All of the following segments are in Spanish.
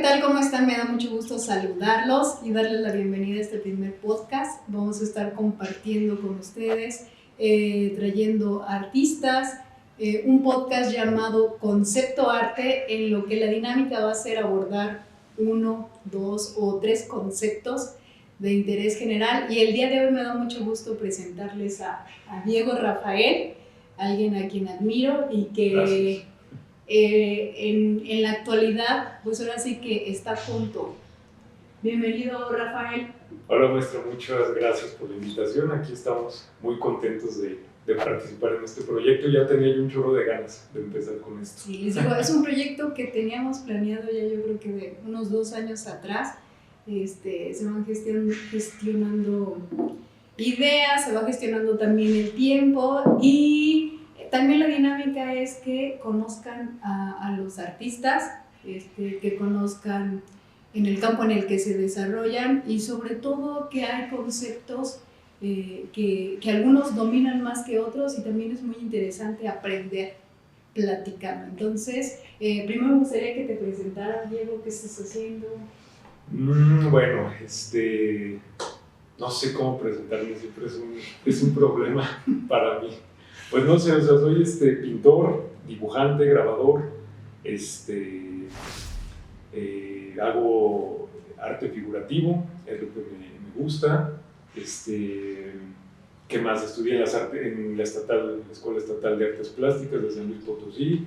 tal? ¿Cómo están? Me da mucho gusto saludarlos y darles la bienvenida a este primer podcast. Vamos a estar compartiendo con ustedes, trayendo artistas, un podcast llamado Concepto Arte, en lo que la dinámica va a ser abordar 1, 2 o 3 conceptos de interés general. Y el día de hoy me da mucho gusto presentarles a Diego Rafael, alguien a quien admiro y que en la actualidad, pues ahora sí que está junto. Bienvenido, Rafael. Hola, maestro, muchas gracias por la invitación. Aquí estamos muy contentos de participar en este proyecto. Ya tenía yo un chorro de ganas de empezar con esto. Sí, les digo, es un proyecto que teníamos planeado ya, yo creo que de unos 2 años atrás. Se van gestionando ideas, se va gestionando también el tiempo y también la dinámica es que conozcan a los artistas, que conozcan en el campo en el que se desarrollan y sobre todo que hay conceptos que algunos dominan más que otros y también es muy interesante aprender platicando. Entonces, primero me gustaría que te presentaras, Diego, qué estás haciendo. Bueno, no sé cómo presentarme, siempre es un problema para mí. Pues no sé, o sea, soy pintor, dibujante, grabador, hago arte figurativo, es lo que me gusta. ¿Qué más? Estudié en la Escuela Estatal de Artes Plásticas de San Luis Potosí.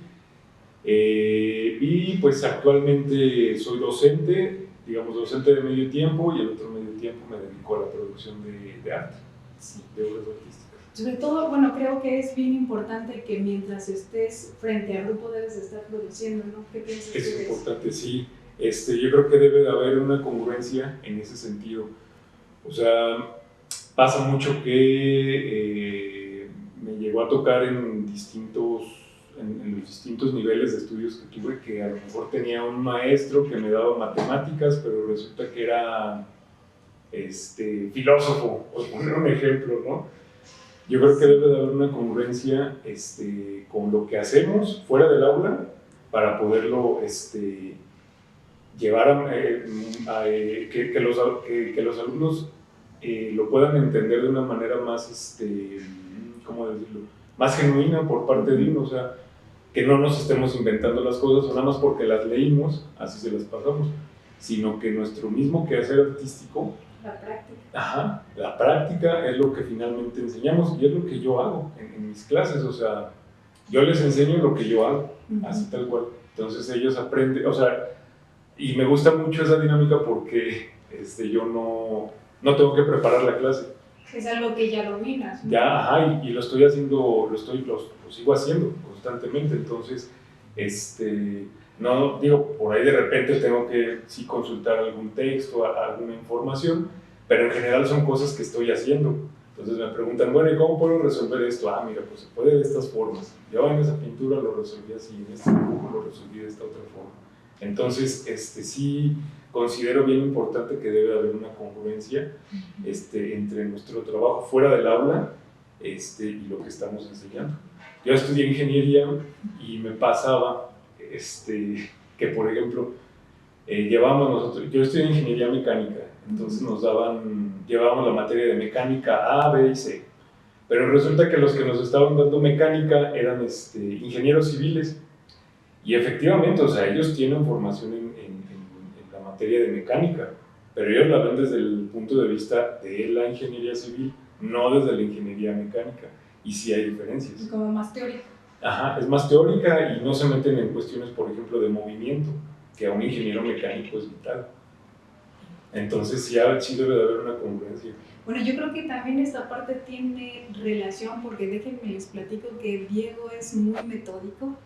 Y pues actualmente soy docente, digamos docente de medio tiempo, y el otro medio tiempo me dedico a la producción de arte, Sí. de obras artísticas. Sobre todo, bueno, creo que es bien importante que mientras estés frente al grupo debes estar produciendo, ¿no? ¿Qué piensas tú de eso? Es importante, sí. Yo creo que debe de haber una congruencia en ese sentido. O sea, pasa mucho que me llegó a tocar en los distintos niveles de estudios que tuve, que a lo mejor tenía un maestro que me daba matemáticas, pero resulta que era filósofo, por poner un ejemplo, ¿no? Yo creo que debe de haber una congruencia con lo que hacemos fuera del aula para poderlo llevar que los alumnos lo puedan entender de una manera más, ¿cómo decirlo?, más genuina por parte de uno, o sea, que no nos estemos inventando las cosas o nada más porque las leímos, así se las pasamos, sino que nuestro mismo quehacer artístico, la práctica es lo que finalmente enseñamos y es lo que yo hago en mis clases, o sea, yo les enseño lo que yo hago, así tal cual, entonces ellos aprenden, o sea, y me gusta mucho esa dinámica porque yo no tengo que preparar la clase. Es algo que ya dominas, ¿no? Ya, ajá, y lo estoy haciendo, lo sigo haciendo constantemente, entonces, no, digo, por ahí de repente tengo que sí consultar algún texto, alguna información, pero en general son cosas que estoy haciendo. Entonces me preguntan, bueno, ¿y cómo puedo resolver esto? Ah, mira, pues se puede de estas formas. Yo en esa pintura lo resolví así, en este dibujo lo resolví de esta otra forma. Entonces, sí considero bien importante que debe haber una congruencia entre nuestro trabajo fuera del aula y lo que estamos enseñando. Yo estudié ingeniería y me pasaba que, por ejemplo, yo estudié ingeniería mecánica, entonces llevábamos la materia de mecánica A, B y C, pero resulta que los que nos estaban dando mecánica eran ingenieros civiles. Y efectivamente, o sea, ellos tienen formación en la materia de mecánica, pero ellos la ven desde el punto de vista de la ingeniería civil, no desde la ingeniería mecánica. Y sí hay diferencias. Y como más teórica. Ajá, es más teórica y no se meten en cuestiones, por ejemplo, de movimiento, que a un ingeniero mecánico es vital. Entonces sí debe de haber una congruencia. Bueno, yo creo que también esta parte tiene relación, porque déjenme les platico que Diego es muy metódico.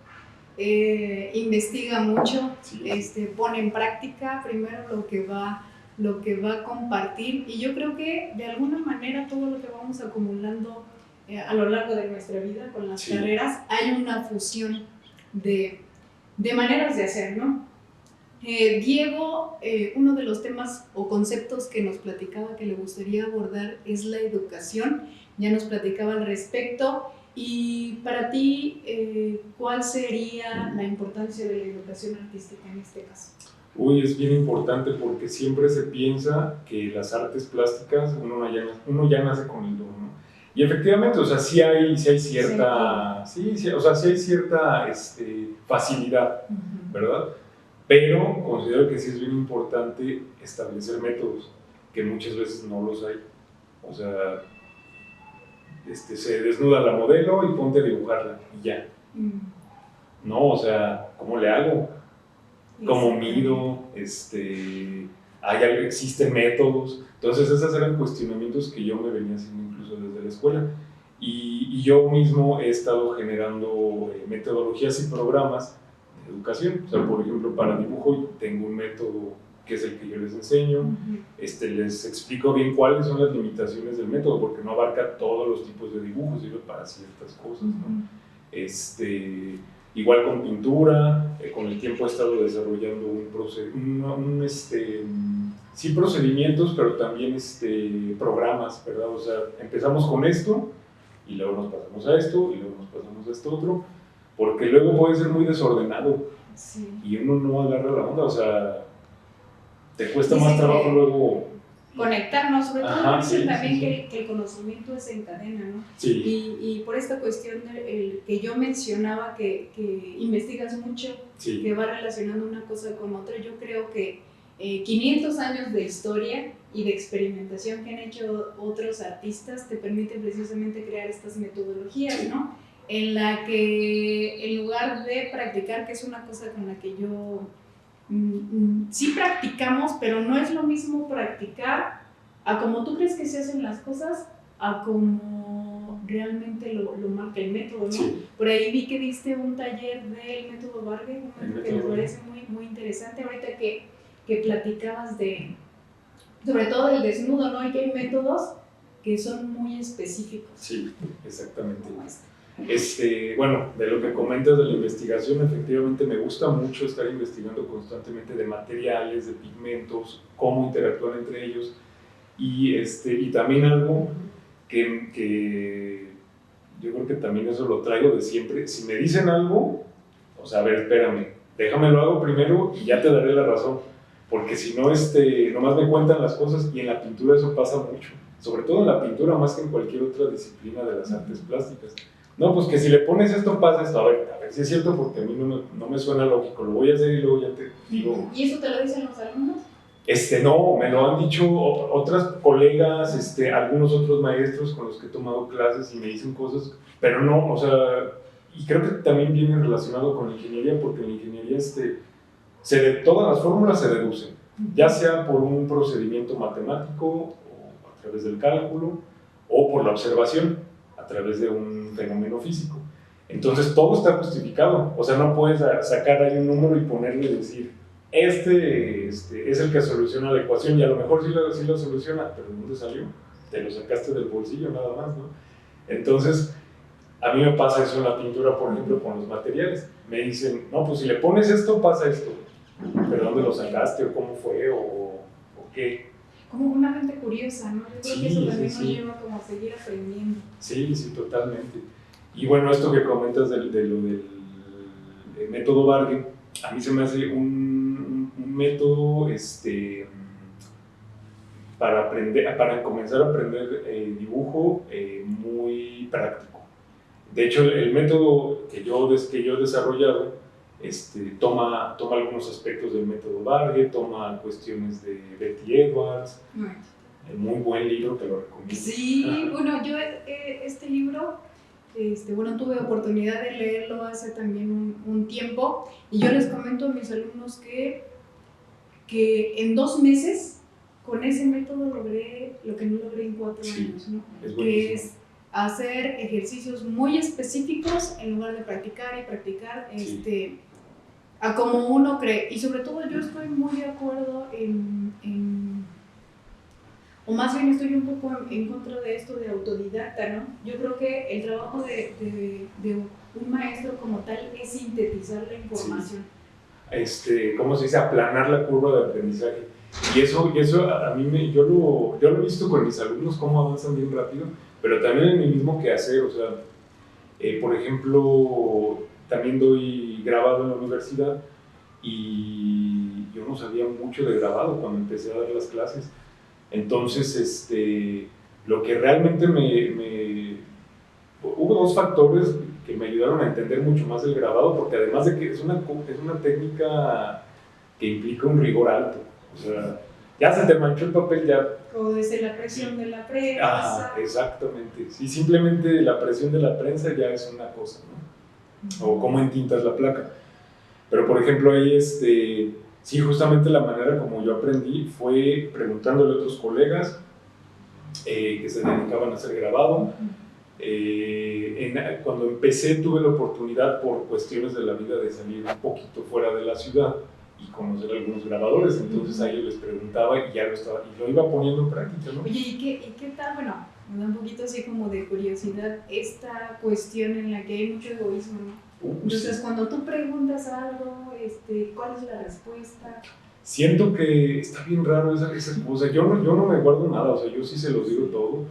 Investiga mucho, Sí. Pone en práctica primero lo que va a compartir y yo creo que de alguna manera todo lo que vamos acumulando a lo largo de nuestra vida con las carreras hay una fusión de maneras de hacer, ¿no? Diego, uno de los temas o conceptos que nos platicaba que le gustaría abordar es la educación, ya nos platicaba al respecto. Y para ti, ¿cuál sería la importancia de la educación artística en este caso? Uy, es bien importante porque siempre se piensa que las artes plásticas uno ya nace con el don, ¿no? Y efectivamente, o sea, sí hay cierta, o sea, sí hay cierta facilidad, ¿verdad? Pero considero que sí es bien importante establecer métodos, que muchas veces no los hay. O sea, se desnuda la modelo y ponte a dibujarla y ya. No, o sea, ¿cómo le hago? ¿Cómo mido? Existen métodos. Entonces, esos eran cuestionamientos que yo me venía haciendo incluso desde la escuela. Y yo mismo he estado generando metodologías y programas de educación. O sea, por ejemplo, para dibujo tengo un método que es el que yo les enseño. Les explico bien cuáles son las limitaciones del método, porque no abarca todos los tipos de dibujos, sirve para ciertas cosas, ¿no? Igual con pintura, con el tiempo he estado desarrollando procedimientos, pero también programas, ¿verdad? O sea, empezamos con esto, y luego nos pasamos a esto, y luego nos pasamos a esto otro, porque luego puede ser muy desordenado, y uno no agarra la onda, o sea, te cuesta más trabajo luego conectarnos, sobre todo también que el conocimiento es en cadena, ¿no? Y por esta cuestión que yo mencionaba que investigas mucho, que va relacionando una cosa con otra, yo creo que 500 años de historia y de experimentación que han hecho otros artistas te permiten precisamente crear estas metodologías, ¿no? En la que en lugar de practicar, que es una cosa con la que yo sí practicamos, pero no es lo mismo practicar a como tú crees que se hacen las cosas, a como realmente lo marca el método, ¿no? Por ahí vi que diste un taller del método Vargas, que me parece muy, muy interesante. Ahorita que platicabas sobre todo del desnudo, ¿no? Y que hay métodos que son muy específicos. Sí, exactamente. Bueno, de lo que comentas de la investigación, efectivamente me gusta mucho estar investigando constantemente de materiales, de pigmentos, cómo interactúan entre ellos, y también algo que yo creo que también eso lo traigo de siempre. Si me dicen algo, o sea, a ver, espérame, déjame lo hago primero y ya te daré la razón, porque si no, nomás me cuentan las cosas, y en la pintura eso pasa mucho, sobre todo en la pintura más que en cualquier otra disciplina de las artes plásticas. No, pues que si le pones esto pasa esto, a ver si es cierto, porque a mí no me suena lógico, lo voy a hacer y luego ya te digo. ¿Y eso te lo dicen los alumnos? No, me lo han dicho otras colegas, algunos otros maestros con los que he tomado clases y me dicen cosas, pero no, o sea, y creo que también viene relacionado con la ingeniería, porque en la ingeniería todas las fórmulas se deducen, ya sea por un procedimiento matemático o a través del cálculo, o por la observación a través de un fenómeno físico. Entonces todo está justificado, o sea, no puedes sacar ahí un número y ponerle y decir, es el que soluciona la ecuación, y a lo mejor sí lo soluciona, pero ¿de dónde salió? Te lo sacaste del bolsillo nada más, ¿no? Entonces, a mí me pasa eso en la pintura, por ejemplo, con los materiales. Me dicen, no, pues si le pones esto, pasa esto. ¿Pero dónde lo sacaste? ¿O cómo fue? ¿O qué? Como una mente curiosa, ¿no? Yo creo que eso también nos lleva como a seguir aprendiendo. Sí, totalmente. Y bueno, esto que comentas de lo del método Vargas, a mí se me hace un método para comenzar a aprender dibujo muy práctico. De hecho, el método que yo he desarrollado toma algunos aspectos del método Vargas, toma cuestiones de Betty Edwards. Muy buen libro, te lo recomiendo. Sí, bueno, yo este libro, tuve oportunidad de leerlo hace también un tiempo, y yo les comento a mis alumnos que en 2 meses con ese método logré lo que no logré en 4 años, ¿no? Que es hacer ejercicios muy específicos en lugar de practicar y practicar, a como uno cree. Y sobre todo yo estoy muy de acuerdo o más bien estoy un poco en contra de esto de autodidacta, ¿no? Yo creo que el trabajo de un maestro como tal es sintetizar la información. ¿Cómo se dice? Aplanar la curva de aprendizaje. Y eso a mí yo lo he visto con mis alumnos, cómo avanzan bien rápido, pero también en mi mismo quehacer. O sea, por ejemplo, también doy grabado en la universidad, y yo no sabía mucho de grabado cuando empecé a dar las clases. Entonces, lo que realmente hubo dos factores que me ayudaron a entender mucho más el grabado, porque además de que es una técnica que implica un rigor alto. O sea, ya se te manchó el papel, ya... O desde la presión de la prensa. Ah, exactamente. Sí, simplemente la presión de la prensa ya es una cosa, ¿no? O cómo entintas la placa. Pero, por ejemplo, ahí, sí, justamente la manera como yo aprendí fue preguntándole a otros colegas que se dedicaban a hacer grabado. Cuando empecé tuve la oportunidad por cuestiones de la vida de salir un poquito fuera de la ciudad y conocer a algunos grabadores, entonces a ellos les preguntaba y ya lo iba poniendo en práctica, ¿no? Oye, ¿y qué tal? Bueno, me da un poquito así como de curiosidad esta cuestión en la que hay mucho egoísmo, ¿no? Entonces, sí, cuando tú preguntas algo, ¿cuál es la respuesta? Siento que está bien raro esa cosa. Yo no me guardo nada, o sea, yo sí se los digo todo.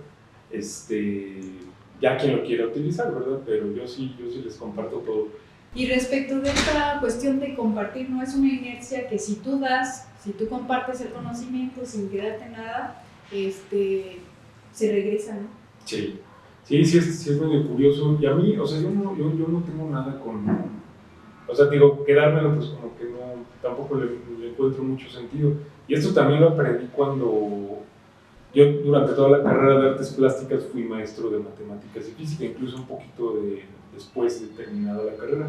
Ya quien lo quiera utilizar, ¿verdad? Pero yo sí les comparto todo. Y respecto de esta cuestión de compartir, no es una inercia que si tú compartes el conocimiento sin quedarte nada, se regresa, ¿no? Sí es medio curioso. Y a mí, o sea, yo no tengo nada con... O sea, digo, quedármelo, pues como que no, tampoco le encuentro mucho sentido. Y esto también lo aprendí cuando... Yo durante toda la carrera de artes plásticas fui maestro de matemáticas y física, incluso un poquito después de terminada la carrera.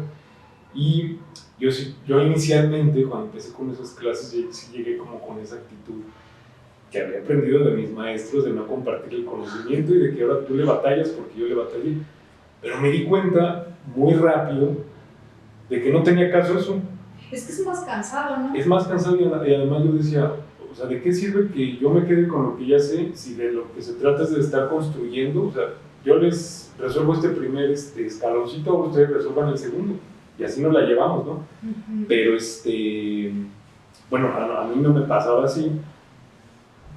Y yo inicialmente, cuando empecé con esas clases, sí llegué como con esa actitud que había aprendido de mis maestros, de no compartir el conocimiento y de que ahora tú le batallas porque yo le batallé. Pero me di cuenta muy rápido de que no tenía caso eso. Es que es más cansado, ¿no? Es más cansado y además yo decía, o sea, ¿de qué sirve que yo me quede con lo que ya sé si de lo que se trata es de estar construyendo? O sea, yo les resuelvo este primer escaloncito, ustedes resuelvan el segundo y así nos la llevamos, ¿no? Uh-huh. Pero bueno, a mí no me pasaba así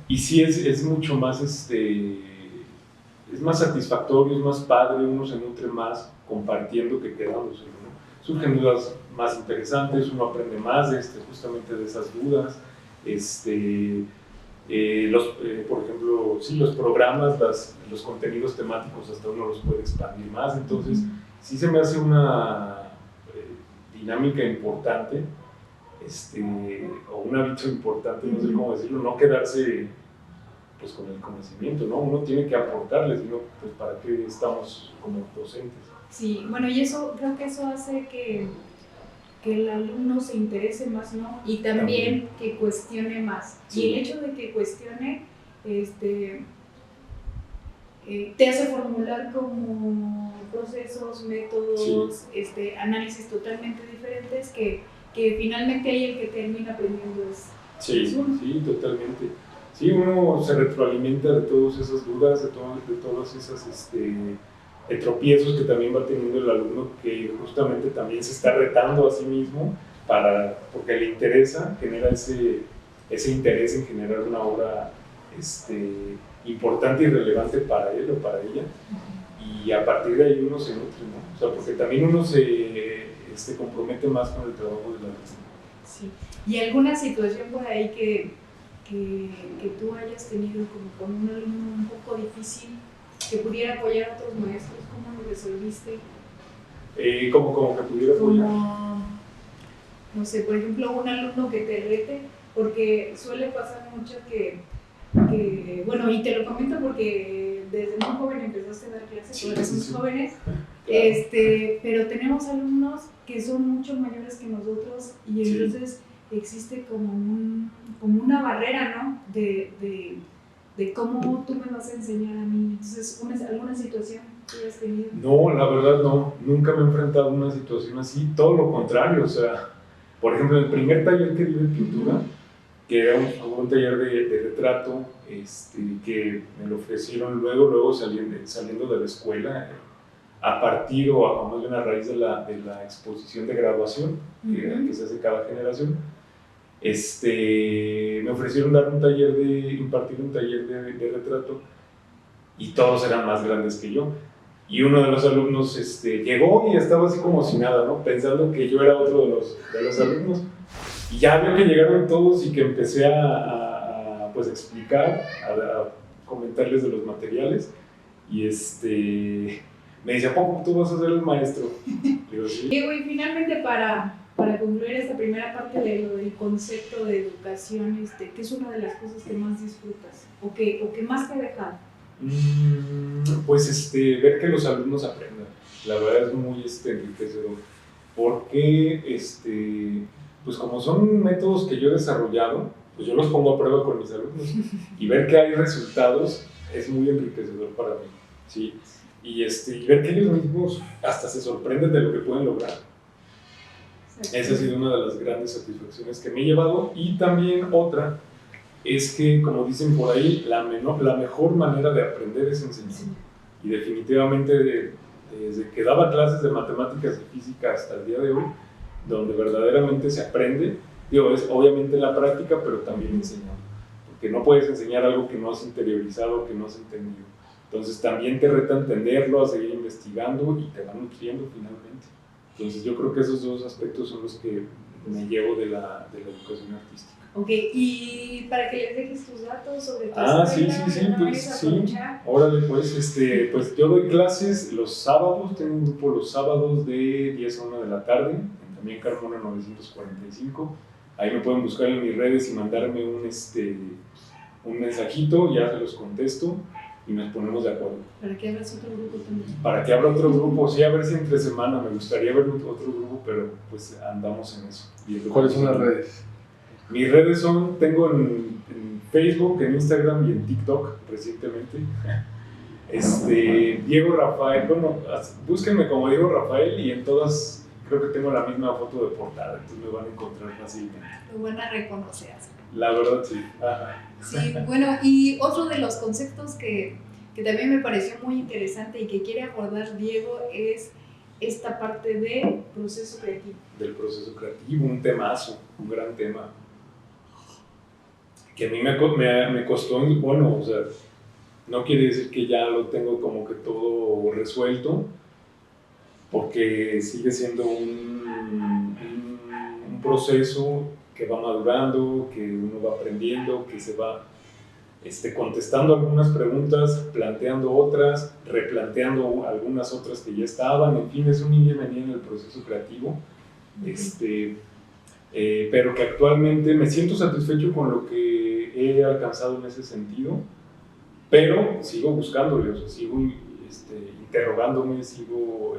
y sí es mucho más, es más satisfactorio, es más padre, uno se nutre más compartiendo que quedándose, ¿no? Surgen dudas más interesantes, uno aprende más justamente de esas dudas. Por ejemplo, sí, los programas, los contenidos temáticos hasta uno los puede expandir más, entonces sí se me hace una dinámica importante, o un hábito importante, no sé cómo decirlo, no quedarse pues con el conocimiento, ¿no? Uno tiene que aportarles, ¿no? Pues para qué estamos como docentes. Sí, bueno, y creo que eso hace que el alumno se interese más, ¿no? Y también que cuestione más. Sí. Y el hecho de que cuestione, te hace formular como procesos, métodos, sí, análisis totalmente diferentes que finalmente ahí el que termina aprendiendo es... Sí, sí, totalmente. Sí, uno se retroalimenta de todas esas dudas, de todas esas... tropiezos que también va teniendo el alumno, que justamente también se está retando a sí mismo porque le interesa, genera ese interés en generar una obra importante y relevante para él o para ella, y a partir de ahí uno se nutre, ¿no? O sea, porque también uno se compromete más con el trabajo del alumno. Sí. ¿Y alguna situación por ahí que tú hayas tenido como con un alumno un poco difícil, que pudiera apoyar a otros maestros? ¿Cómo lo resolviste? ¿Cómo que pudiera apoyar? No sé, por ejemplo, un alumno que te rete, porque suele pasar mucho que bueno, y te lo comento porque desde muy joven empezaste a dar clases, sí, porque somos jóvenes, claro. Pero tenemos alumnos que son mucho mayores que nosotros y entonces existe como una barrera, ¿no? De cómo tú me vas a enseñar a mí. Entonces, ¿alguna situación que hayas tenido? No, la verdad no, nunca me he enfrentado a una situación así, todo lo contrario, o sea, por ejemplo, el primer taller que di de pintura, que era un taller de retrato, que me lo ofrecieron luego saliendo de la escuela, a partir o más bien a raíz de la exposición de graduación, que se hace cada generación. Me ofrecieron impartir un taller de retrato y todos eran más grandes que yo. Y uno de los alumnos llegó y estaba así como si nada, ¿no? Pensando que yo era otro de los alumnos. Y ya veo que llegaron todos y que empecé pues explicar, a comentarles de los materiales. Y me dice, ¿a poco tú vas a ser el maestro? Digo, sí. Diego, y finalmente para concluir esta primera parte de lo del concepto de educación, ¿qué es una de las cosas que más disfrutas o que más te ha dejado? Pues ver que los alumnos aprendan. La verdad es muy enriquecedor. Porque, pues como son métodos que yo he desarrollado, pues yo los pongo a prueba con mis alumnos. Y ver que hay resultados es muy enriquecedor para mí. ¿Sí? Y ver que ellos mismos hasta se sorprenden de lo que pueden lograr. Esa ha sido una de las grandes satisfacciones que me he llevado. Y también otra es que, como dicen por ahí, la mejor manera de aprender es enseñar. Y definitivamente desde que daba clases de matemáticas y física hasta el día de hoy, donde verdaderamente se aprende, es obviamente la práctica, pero también enseñando. Porque no puedes enseñar algo que no has interiorizado, que no has entendido. Entonces también te reta a entenderlo, a seguir investigando y te van nutriendo finalmente. Entonces yo creo que esos dos aspectos son los que me llevo de la educación artística. Ok, y para que les dejes tus datos sobre tu sí, pues sí. Órale, pues yo doy clases los sábados, tengo un grupo los sábados de 10 a 1 de la tarde, también Carmona 945. Ahí me pueden buscar en mis redes y mandarme un mensajito, ya se los contesto y nos ponemos de acuerdo. ¿Para que abras otro grupo también? Para que abra otro grupo, sí, a ver si entre semana me gustaría ver otro grupo, pero pues andamos en eso. ¿Cuáles son las redes? Mis redes tengo en Facebook, en Instagram y en TikTok recientemente. Diego Rafael, bueno, búsquenme como Diego Rafael y en todas creo que tengo la misma foto de portada, entonces me van a encontrar fácilmente. Lo van a reconocer. La verdad, sí. Ajá. Sí, bueno, y otro de los conceptos que también me pareció muy interesante y que quiere abordar Diego es esta parte del proceso creativo. Del proceso creativo, un temazo, un gran tema. Que a mí me costó, bueno, o sea, no quiere decir que ya lo tengo como que todo resuelto, porque sigue siendo un proceso que va madurando, que uno va aprendiendo, que se va contestando algunas preguntas, planteando otras, replanteando algunas otras que ya estaban, en fin, es un ir y venir en el proceso creativo. Pero que actualmente me siento satisfecho con lo que he alcanzado en ese sentido, pero sigo buscándole, o sea, sigo interrogándome, sigo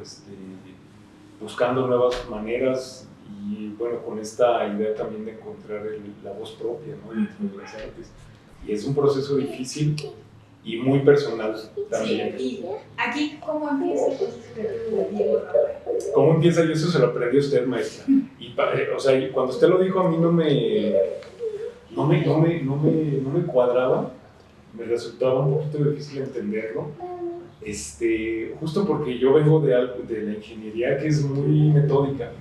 buscando nuevas maneras y bueno, con esta idea también de encontrar la voz propia, ¿no?, dentro de las artes. Y es un proceso difícil y muy personal también. Sí, y aquí, ¿cómo empieza el proceso creativo de Diego Rafael? ¿Cómo empieza? Y eso se lo aprendió usted, maestra. Y, o sea, cuando usted lo dijo a mí no me cuadraba, me resultaba un poquito difícil entenderlo. Justo porque yo vengo de la ingeniería que es muy metódica.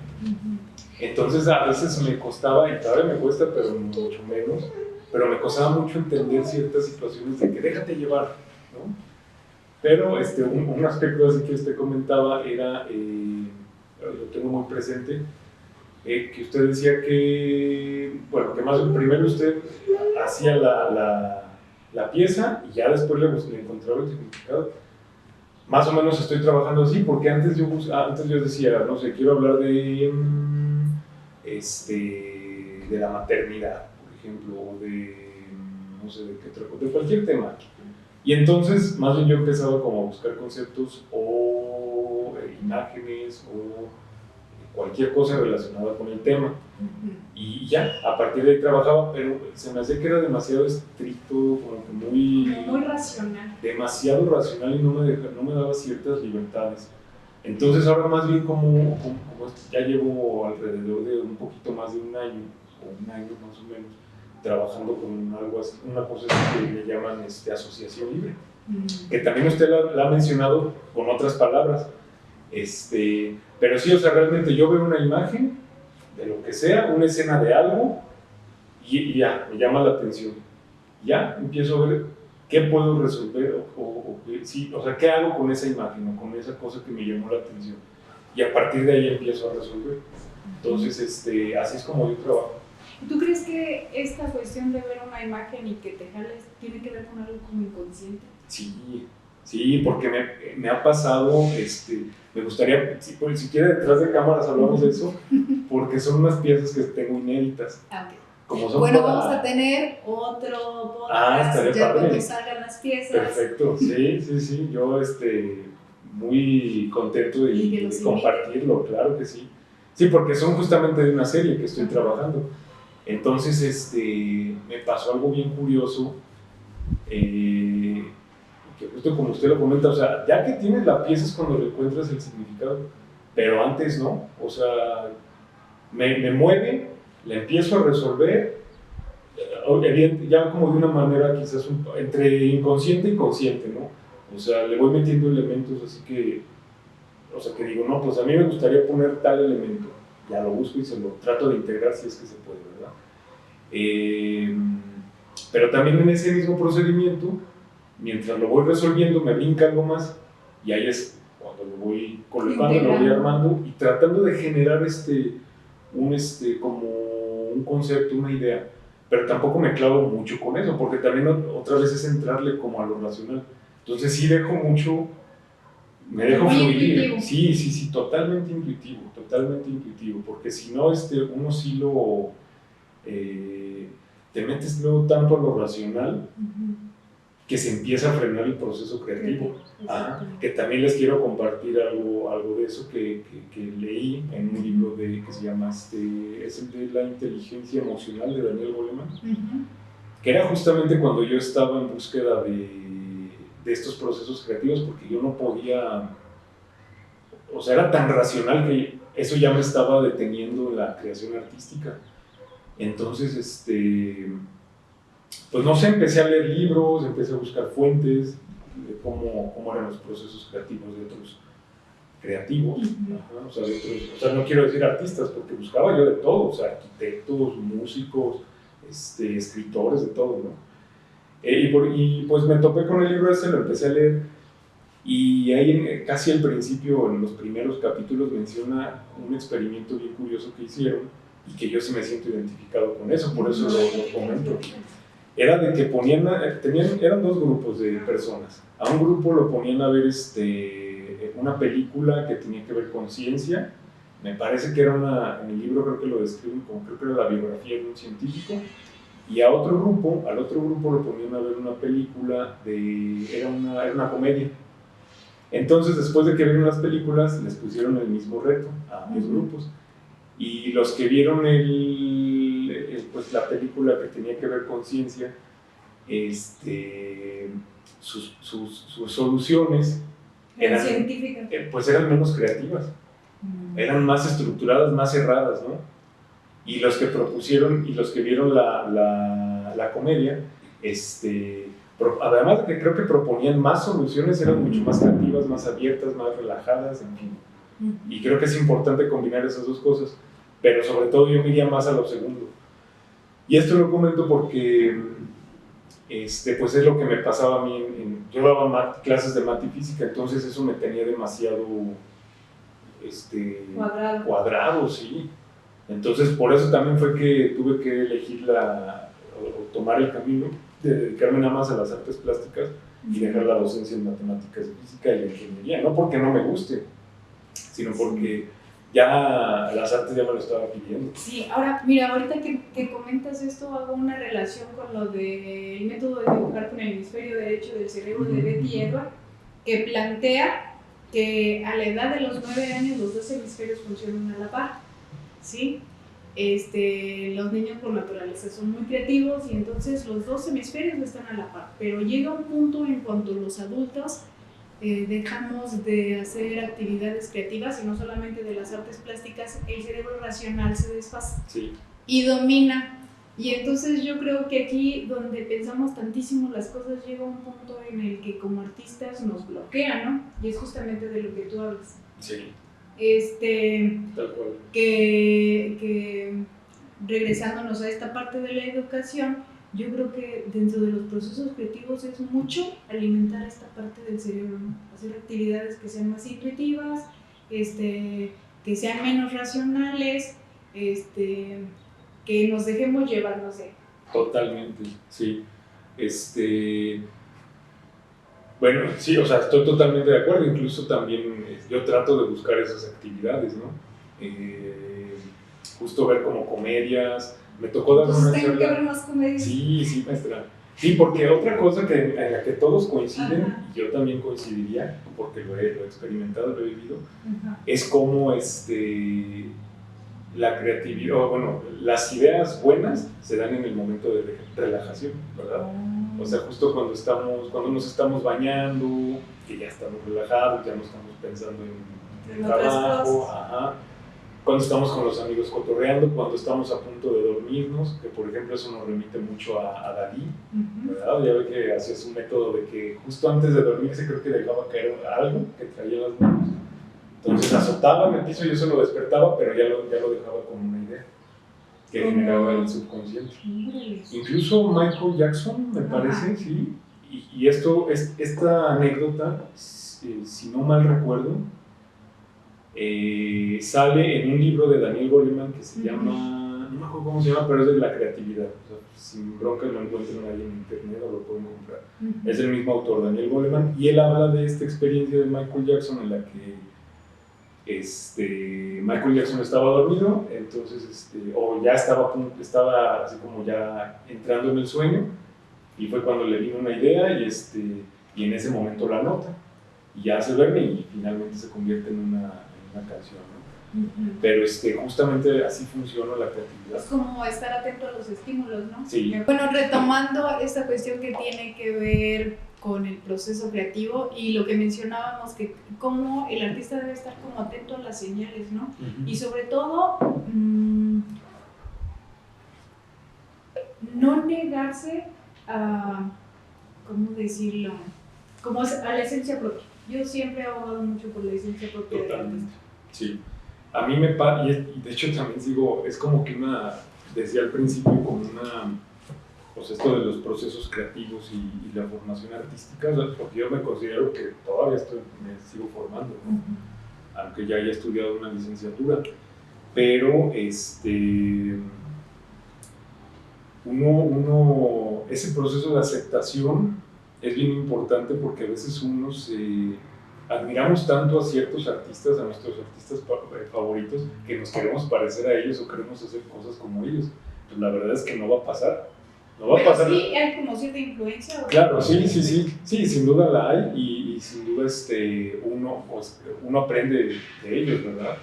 Entonces a veces me costaba, y todavía me cuesta, pero mucho menos, pero me costaba mucho entender ciertas situaciones de que déjate llevar, ¿no? Pero un aspecto así que usted comentaba era, lo tengo muy presente, que usted decía que, bueno, que más primero usted hacía la pieza y ya después le encontraba el significado. Más o menos estoy trabajando así, porque antes yo decía, no sé, quiero hablar de la maternidad, por ejemplo, o no sé, de cualquier tema. Y entonces, más bien yo empezaba como a buscar conceptos o imágenes o cualquier cosa relacionada con el tema. Y ya, a partir de ahí trabajaba, pero se me hacía que era demasiado estricto, como que muy racional. Demasiado racional y no me daba ciertas libertades. Entonces ahora más bien como ya llevo alrededor de un poquito más de un año, o un año más o menos, trabajando con algo así, una cosa que le llaman asociación libre, que también usted la ha mencionado con otras palabras. Pero sí, o sea, realmente yo veo una imagen de lo que sea, una escena de algo, y ya, me llama la atención. Ya empiezo a ver qué puedo resolver, o sea, qué hago con esa imagen o con esa cosa que me llamó la atención. Y a partir de ahí empiezo a resolver. Entonces, así es como yo trabajo. ¿Tú crees que esta cuestión de ver una imagen y que te jales tiene que ver con algo como inconsciente? Sí, porque me ha pasado, me gustaría, si quiere detrás de cámaras hablamos de eso, porque son unas piezas que tengo inéditas. Okay. Como son bueno, vamos a tener otro podcast ya padre. Cuando salgan las piezas. Perfecto, sí, yo muy contento de compartirlo, claro que sí. Sí, porque son justamente de una serie que estoy trabajando. Entonces, me pasó algo bien curioso, que justo como usted lo comenta, o sea, ya que tienes la pieza es cuando le encuentras el significado, pero antes no, o sea, me mueve, la empiezo a resolver, ya como de una manera quizás entre inconsciente y consciente, ¿no? O sea, le voy metiendo elementos así que, o sea, que digo, no, pues a mí me gustaría poner tal elemento, ya lo busco y se lo trato de integrar si es que se puede, ¿verdad? Pero también en ese mismo procedimiento, mientras lo voy resolviendo, me brinca algo más y ahí es cuando lo voy colocando, lo voy armando y tratando de generar como un concepto, una idea, pero tampoco me clavo mucho con eso, porque también otra vez es entrarle como a lo racional. Entonces sí dejo mucho, me dejo fluir. Sí, totalmente intuitivo, porque si no, uno sí te metes luego tanto a lo racional que se empieza a frenar el proceso creativo. Que también les quiero compartir algo de eso que leí en un libro que se llama, es el de la inteligencia emocional de Daniel Goleman, que era justamente cuando yo estaba en búsqueda de estos procesos creativos, porque yo no podía, o sea, era tan racional que eso ya me estaba deteniendo en la creación artística. Entonces, pues no sé, empecé a leer libros, empecé a buscar fuentes de cómo eran los procesos creativos de otros creativos, o sea, no quiero decir artistas, porque buscaba yo de todo, o sea, arquitectos, músicos, escritores, de todo, ¿no? Y pues me topé con el libro ese, lo empecé a leer, y ahí casi al principio, en los primeros capítulos, menciona un experimento bien curioso que hicieron, y que yo sí me siento identificado con eso, por eso lo comento. Era de que eran dos grupos de personas. A un grupo lo ponían a ver una película que tenía que ver con ciencia. Me parece que era en el libro creo que lo describen como, creo que era la biografía de un científico. Y al otro grupo lo ponían a ver una película era una comedia. Entonces, después de que vieron las películas, les pusieron el mismo reto a ambos grupos. Y los que vieron pues la película que tenía que ver con ciencia, sus soluciones eran menos creativas, eran más estructuradas, más cerradas, ¿no? Y los que propusieron y los que vieron la comedia, además de que creo que proponían más soluciones, eran mucho más creativas, más abiertas, más relajadas, en fin. Y creo que es importante combinar esas dos cosas, pero sobre todo yo me iría más a lo segundo. Y esto lo comento porque pues es lo que me pasaba a mí. Yo daba clases de mate y física, entonces eso me tenía demasiado cuadrado, sí. Entonces por eso también fue que tuve que elegir o tomar el camino de dedicarme nada más a las artes plásticas y dejar la docencia en matemáticas y física y la ingeniería, no porque no me guste, sino porque ya las artes ya me lo estaba pidiendo. Sí, ahora, mira, ahorita que comentas esto, hago una relación con lo del método de dibujar con el hemisferio derecho del cerebro de Betty Edward, que plantea que a la edad de los 9 años los dos hemisferios funcionan a la par, ¿sí? Los niños por naturaleza son muy creativos y entonces los dos hemisferios están a la par, pero llega un punto en cuanto los adultos dejamos de hacer actividades creativas y no solamente de las artes plásticas, el cerebro racional se desfasa y domina. Y entonces yo creo que aquí donde pensamos tantísimo las cosas llega un punto en el que como artistas nos bloquea, ¿no? Y es justamente de lo que tú hablas. Sí. Tal cual. Que regresándonos a esta parte de la educación, yo creo que dentro de los procesos creativos es mucho alimentar esta parte del cerebro, ¿no? Hacer actividades que sean más intuitivas, que sean menos racionales, que nos dejemos llevar, no sé. Totalmente, sí. Bueno, sí, o sea, estoy totalmente de acuerdo. Incluso también yo trato de buscar esas actividades, ¿no? Justo ver como comedias. Me tocó dar una Tengo que charla. ver más comedias. Sí, maestra. Sí, porque otra cosa en la que todos coinciden, Ajá. y yo también coincidiría, porque lo he experimentado, lo he vivido, Ajá. es como la creatividad, o bueno, las ideas buenas se dan en el momento de relajación, ¿verdad? O sea, justo cuando nos estamos bañando, que ya estamos relajados, ya no estamos pensando en trabajo, ajá. Cuando estamos con los amigos cotorreando, cuando estamos a punto de dormirnos, que por ejemplo eso nos remite mucho a Dalí, ¿verdad? Ya ve que hacía su método de que justo antes de dormirse creo que dejaba caer algo que traía en las manos. Entonces azotaba en el piso y eso lo despertaba, pero ya lo dejaba como una idea que generaba el subconsciente. Incluso Michael Jackson, me parece, sí. Y esta anécdota, si no mal recuerdo, sale en un libro de Daniel Goleman que se llama, no me acuerdo cómo se llama, pero es de la creatividad. O sea, sin bronca lo encuentran ahí en internet o lo pueden comprar. Es el mismo autor, Daniel Goleman, y él habla de esta experiencia de Michael Jackson en la que Michael Jackson estaba dormido, entonces, o ya estaba así como ya entrando en el sueño, y fue cuando le vino una idea y en ese momento la anota, y ya se duerme y finalmente se convierte en una canción, ¿no? Pero justamente así funciona la creatividad. Es como estar atento a los estímulos, ¿no? Sí. Bueno, retomando esta cuestión que tiene que ver con el proceso creativo y lo que mencionábamos, que cómo el artista debe estar como atento a las señales, ¿no? Y sobre todo, no negarse a, ¿cómo decirlo? Como a la esencia propia. Yo siempre he abogado mucho por la esencia propia del artista. Sí. A mí me pasa, y de hecho también digo, es como que decía al principio, como pues esto de los procesos creativos y la formación artística, porque yo me considero que todavía me sigo formando, ¿no? Aunque ya haya estudiado una licenciatura, pero ese proceso de aceptación es bien importante porque a veces admiramos tanto a ciertos artistas, a nuestros artistas favoritos, que nos queremos parecer a ellos o queremos hacer cosas como ellos. Pues la verdad es que no va a pasar. No va a pasar. Sí, hay como cierta influencia. Claro, sí, sin duda la hay y sin duda uno aprende de ellos, ¿verdad?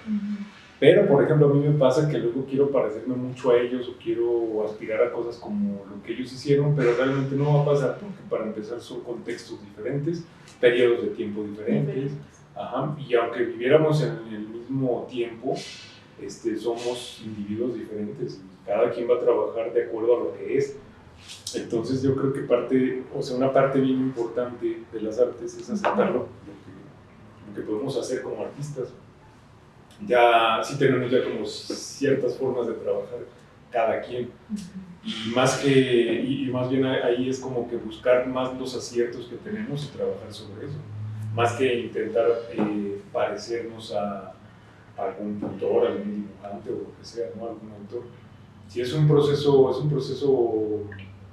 Pero, por ejemplo, a mí me pasa que luego quiero parecerme mucho a ellos o quiero aspirar a cosas como lo que ellos hicieron, pero realmente no va a pasar porque para empezar son contextos diferentes, periodos de tiempo diferentes, ajá, y aunque viviéramos en el mismo tiempo, somos individuos diferentes y cada quien va a trabajar de acuerdo a lo que es. Entonces yo creo que una parte bien importante de las artes es aceptar lo que podemos hacer como artistas. Ya sí tenemos ya como ciertas formas de trabajar cada quien y más bien ahí es como que buscar más los aciertos que tenemos y trabajar sobre eso, más que intentar parecernos a algún pintor, algún dibujante o lo que sea, ¿no? Algún autor. Sí, es un proceso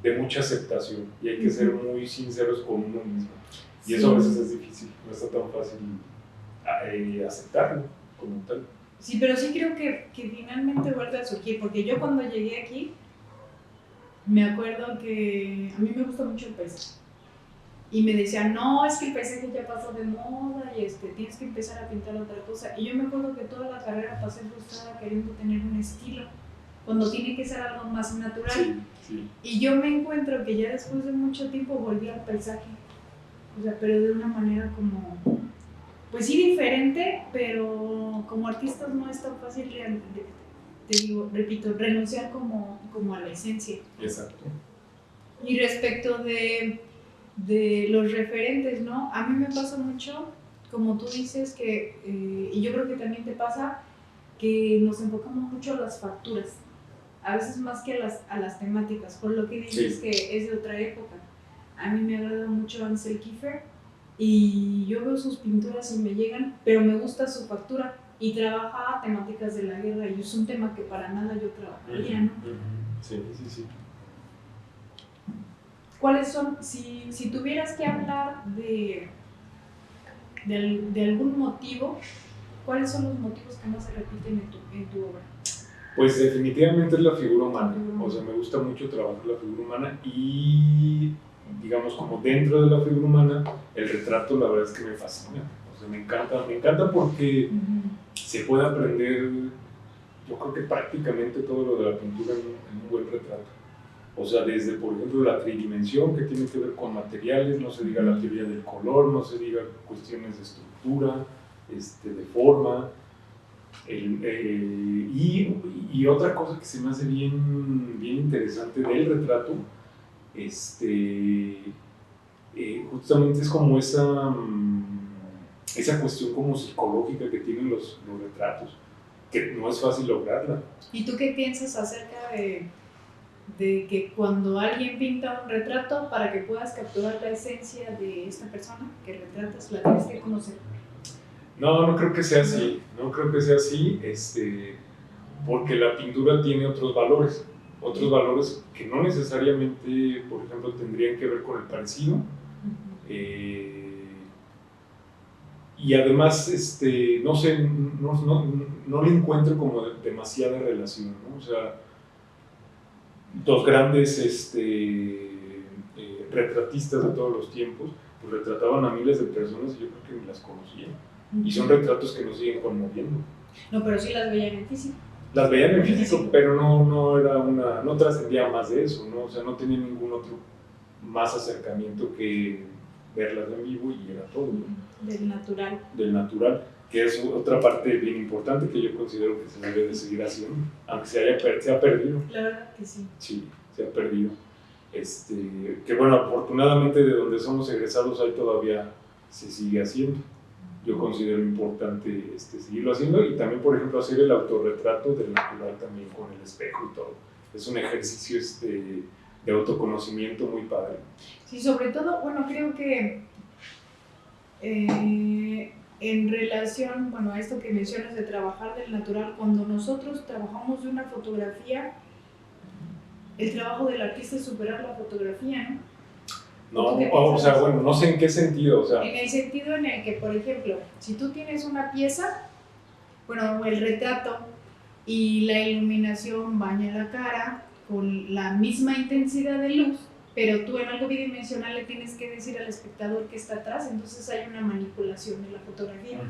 de mucha aceptación y hay que ser muy sinceros con uno mismo y eso a veces es difícil, no está tan fácil aceptarlo como tal. Sí, pero sí creo que finalmente vuelve a surgir, porque yo cuando llegué aquí me acuerdo que a mí me gusta mucho el paisaje y me decían, no, es que el paisaje ya pasó de moda y tienes que empezar a pintar otra cosa, y yo me acuerdo que toda la carrera pasé frustrada queriendo tener un estilo cuando tiene que ser algo más natural. Sí. Y yo me encuentro que ya después de mucho tiempo volví al paisaje, o sea, pero de una manera como, pues sí diferente, pero como artistas no es tan fácil, repito, renunciar como a la esencia. Exacto. Y respecto de los referentes, ¿no? A mí me pasa mucho, como tú dices, y yo creo que también te pasa, que nos enfocamos mucho a las facturas, a veces más que a las temáticas, por lo que dices que es de otra época. A mí me agrada mucho Ansel Kiefer y yo veo sus pinturas y me llegan, pero me gusta su factura, y trabaja temáticas de la guerra y es un tema que para nada yo trabajaría, ¿no? Sí, sí, sí. ¿Cuáles son, si tuvieras que hablar de algún motivo, cuáles son los motivos que más se repiten en tu obra? Pues definitivamente es la figura humana, o sea, me gusta mucho trabajar la figura humana y, digamos, como dentro de la figura humana, el retrato la verdad es que me fascina, o sea, me encanta porque se puede aprender, yo creo que prácticamente todo lo de la pintura en un buen retrato. O sea, desde, por ejemplo, la tridimensión que tiene que ver con materiales, no se diga la teoría del color, no se diga cuestiones de estructura, de forma. Y otra cosa que se me hace bien interesante del retrato, justamente es como esa cuestión como psicológica que tienen los retratos, que no es fácil lograrla. ¿Y tú qué piensas acerca de que cuando alguien pinta un retrato, para que puedas capturar la esencia de esta persona que retratas, la tienes que conocer? No creo que sea así, porque la pintura tiene otros valores que no necesariamente, por ejemplo, tendrían que ver con el parecido, y además, no sé, no le encuentro como demasiada relación, ¿no? O sea, los grandes retratistas de todos los tiempos, pues retrataban a miles de personas y yo creo que ni las conocían. Y son retratos que nos siguen conmoviendo. No, pero sí las veían en físico. Las veían en físico, pero no trascendía más de eso, ¿no? O sea, no tenía ningún otro más acercamiento que verlas en vivo y era todo, ¿no? Del natural, que es otra parte bien importante que yo considero que se debe de seguir haciendo, aunque se ha perdido. La verdad que sí. Sí, se ha perdido. Que bueno, afortunadamente de donde somos egresados ahí todavía se sigue haciendo. Yo considero importante seguirlo haciendo y también, por ejemplo, hacer el autorretrato del natural también con el espejo y todo. Es un ejercicio de autoconocimiento muy padre. Sí, sobre todo, bueno, creo que en relación, bueno, a esto que mencionas de trabajar del natural, cuando nosotros trabajamos de una fotografía, el trabajo del artista es superar la fotografía, ¿no? No, o sea, bueno, no sé en qué sentido, o sea. En el sentido en el que, por ejemplo, si tú tienes una pieza, bueno, el retrato y la iluminación baña la cara con la misma intensidad de luz, pero tú en algo bidimensional le tienes que decir al espectador que está atrás, entonces hay una manipulación de la fotografía.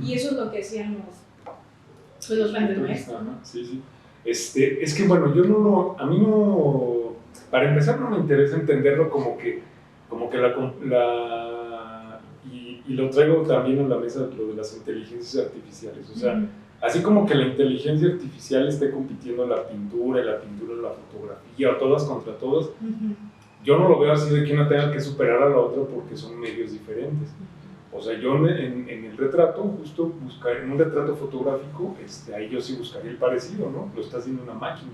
Y eso es lo que hacían los grandes maestros, ¿no? Sí, sí. Es que bueno, a mí no, para empezar no me interesa entenderlo como que y lo traigo también a la mesa, lo de las inteligencias artificiales, o sea, así como que la inteligencia artificial esté compitiendo en la pintura en la fotografía, o todas contra todas, yo no lo veo así de que una tenga que superar a la otra porque son medios diferentes. O sea, yo en el retrato, justo en un retrato fotográfico, ahí yo sí buscaría el parecido, ¿no? Lo está haciendo una máquina.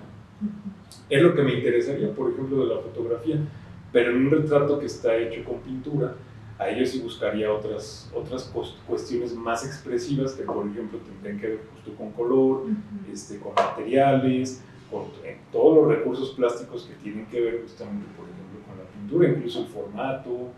Es lo que me interesaría, por ejemplo, de la fotografía. Pero en un retrato que está hecho con pintura, a ellos sí buscaría otras cuestiones más expresivas que, por ejemplo, tendrían que ver justo con color, con materiales, con todos los recursos plásticos que tienen que ver justamente, por ejemplo, con la pintura, incluso el formato,